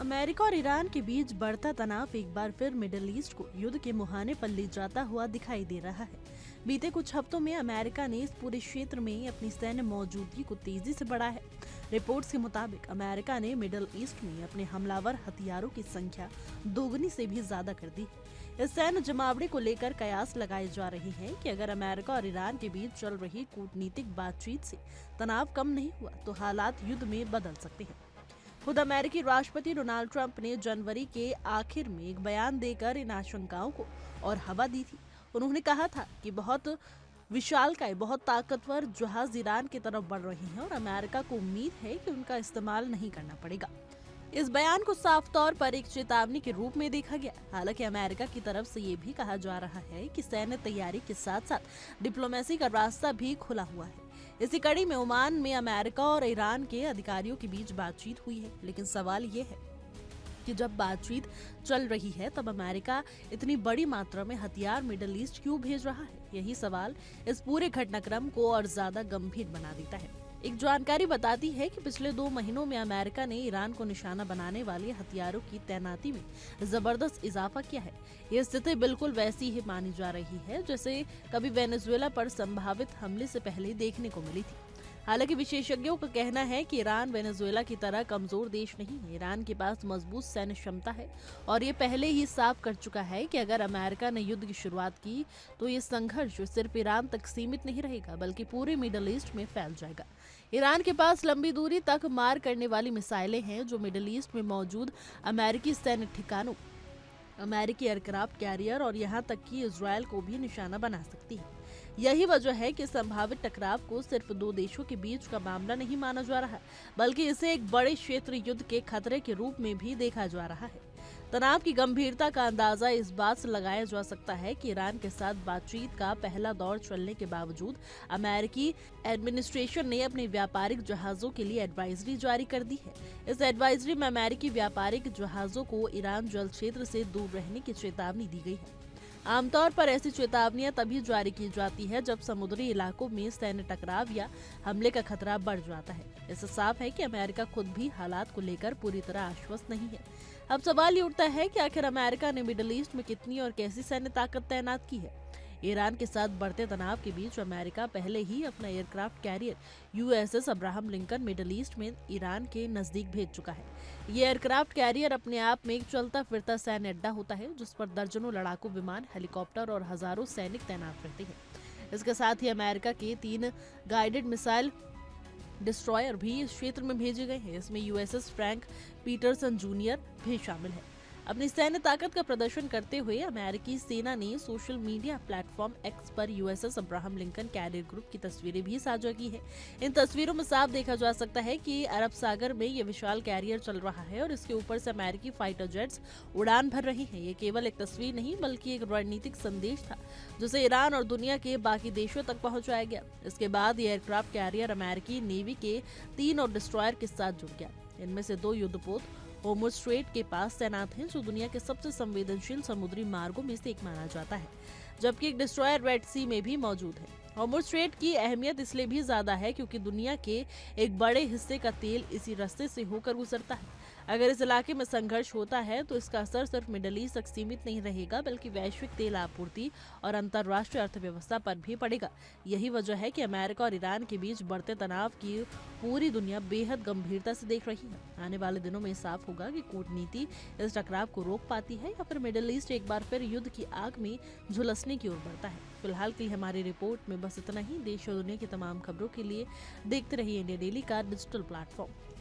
America और Iran के बीच बढ़ता तनाव एक बार फिर मिडिल ईस्ट को युद्ध के मुहाने पर ले जाता हुआ दिखाई दे रहा है। बीते कुछ हफ्तों में अमेरिका ने इस पूरे क्षेत्र में अपनी सैन्य मौजूदगी को तेजी से बढ़ाया है। रिपोर्ट्स के मुताबिक अमेरिका ने मिडिल ईस्ट में अपने हमलावर हथियारों की संख्या दोगुनी से भी ज्यादा कर दी है। इस सैन्य जमावड़े को लेकर कयास लगाए जा रहे हैं कि अगर अमेरिका और ईरान के बीच चल रही कूटनीतिक बातचीत से तनाव कम नहीं हुआ तो हालात युद्ध में बदल सकते हैं। खुद अमेरिकी राष्ट्रपति डोनाल्ड ट्रंप ने जनवरी के आखिर में एक बयान देकर इन आशंकाओं को और हवा दी थी। उन्होंने कहा था कि बहुत विशालकाय, बहुत ताकतवर जहाज ईरान की तरफ बढ़ रहे हैं और अमेरिका को उम्मीद है कि उनका इस्तेमाल नहीं करना पड़ेगा। इस बयान को साफ तौर पर एक चेतावनी के रूप में देखा गया। हालांकि अमेरिका की तरफ से ये भी कहा जा रहा है कि सैन्य तैयारी के साथ साथ डिप्लोमेसी का रास्ता भी खुला हुआ है। इसी कड़ी में ओमान में अमेरिका और ईरान के अधिकारियों के बीच बातचीत हुई है। लेकिन सवाल ये है कि जब बातचीत चल रही है तब अमेरिका इतनी बड़ी मात्रा में हथियार मिडिल ईस्ट क्यों भेज रहा है? यही सवाल इस पूरे घटनाक्रम को और ज्यादा गंभीर बना देता है। एक जानकारी बताती है कि पिछले 2 महीनों में अमेरिका ने ईरान को निशाना बनाने वाले हथियारों की तैनाती में जबरदस्त इजाफा किया है। ये स्थिति बिल्कुल वैसी ही मानी जा रही है जैसे कभी वेनेजुएला पर संभावित हमले से पहले देखने को मिली थी। हालांकि विशेषज्ञों का कहना है कि ईरान वेनेजुएला की तरह कमजोर देश नहीं है। ईरान के पास मजबूत सैन्य क्षमता है और ये पहले ही साफ कर चुका है कि अगर अमेरिका ने युद्ध की शुरुआत की तो ये संघर्ष सिर्फ ईरान तक सीमित नहीं रहेगा बल्कि पूरे मिडिल ईस्ट में फैल जाएगा। ईरान के पास लंबी दूरी तक मार करने वाली मिसाइलें हैं जो मिडिल ईस्ट में मौजूद अमेरिकी सैन्य ठिकानों, अमेरिकी एयरक्राफ्ट कैरियर और यहाँ तक कि इजराइल को भी निशाना बना सकती है। यही वजह है कि संभावित टकराव को सिर्फ 2 देशों के बीच का मामला नहीं माना जा रहा, बल्कि इसे एक बड़े क्षेत्र युद्ध के खतरे के रूप में भी देखा जा रहा है। तनाव की गंभीरता का अंदाजा इस बात से लगाया जा सकता है कि ईरान के साथ बातचीत का पहला दौर चलने के बावजूद अमेरिकी एडमिनिस्ट्रेशन ने अपने व्यापारिक जहाजों के लिए एडवाइजरी जारी कर दी है। इस एडवाइजरी में अमेरिकी व्यापारिक जहाजों को ईरान जल क्षेत्र से दूर रहने की चेतावनी दी गई है। आमतौर पर ऐसी चेतावनियां तभी जारी की जाती है जब समुद्री इलाकों में सैन्य टकराव या हमले का खतरा बढ़ जाता है। इससे साफ है कि अमेरिका खुद भी हालात को लेकर पूरी तरह आश्वस्त नहीं है। अब सवाल ये उठता है कि आखिर अमेरिका ने मिडिल ईस्ट में कितनी और कैसी सैन्य ताकत तैनात की है। ईरान के साथ बढ़ते तनाव के बीच अमेरिका पहले ही अपना aircraft carrier USS Abraham Lincoln middle east में ईरान के नजदीक भेज चुका है। ये एयरक्राफ्ट कैरियर अपने आप में एक चलता फिरता सैन्य अड्डा होता है जिस पर दर्जनों लड़ाकू विमान, हेलीकॉप्टर और हजारों सैनिक तैनात रहते हैं। इसके साथ ही अमेरिका के 3 गाइडेड मिसाइल डिस्ट्रॉयर भी इस क्षेत्र में भेजे गए हैं। इसमें USS फ्रैंक पीटरसन जूनियर भी शामिल है। अपनी सैन्य ताकत का प्रदर्शन करते हुए अमेरिकी सेना ने सोशल मीडिया प्लेटफॉर्म X पर USS Abraham Lincoln carrier group की तस्वीरें भी साझा की है। इन तस्वीरों में साफ देखा जा सकता है कि अरब सागर में ये विशाल कैरियर चल रहा है और इसके ऊपर से अमेरिकी फाइटर जेट्स उड़ान भर रहे हैं। ये केवल एक तस्वीर नहीं बल्कि एक रणनीतिक संदेश था जिसे ईरान और दुनिया के बाकी देशों तक पहुंचाया गया। इसके बाद ये एयरक्राफ्ट कैरियर अमेरिकी नेवी के 3 और डिस्ट्रॉयर के साथ जुड़ गया। इनमें से 2 युद्धपोत होर्मुज स्ट्रेट के पास तैनात हैं जो दुनिया के सबसे संवेदनशील समुद्री मार्गों में से एक माना जाता है, जबकि एक डिस्ट्रॉयर रेड सी में भी मौजूद है। होर्मुज स्ट्रेट की अहमियत इसलिए भी ज्यादा है क्योंकि दुनिया के एक बड़े हिस्से का तेल इसी रास्ते से होकर गुजरता है। अगर इस इलाके में संघर्ष होता है तो इसका असर सिर्फ मिडिल ईस्ट तक सीमित नहीं रहेगा बल्कि वैश्विक तेल आपूर्ति और अंतर्राष्ट्रीय अर्थव्यवस्था पर भी पड़ेगा। यही वजह है कि अमेरिका और ईरान के बीच बढ़ते तनाव की पूरी दुनिया बेहद गंभीरता से देख रही है। आने वाले दिनों में साफ होगा कि कूटनीति इस टकराव को रोक पाती है या फिर मिडिल ईस्ट एक बार फिर युद्ध की आग में झुलसने की ओर बढ़ता है। फिलहाल के लिए हमारी रिपोर्ट में बस इतना ही। देश और दुनिया की तमाम खबरों के लिए देखते रहिए इंडिया डेली का डिजिटल प्लेटफॉर्म।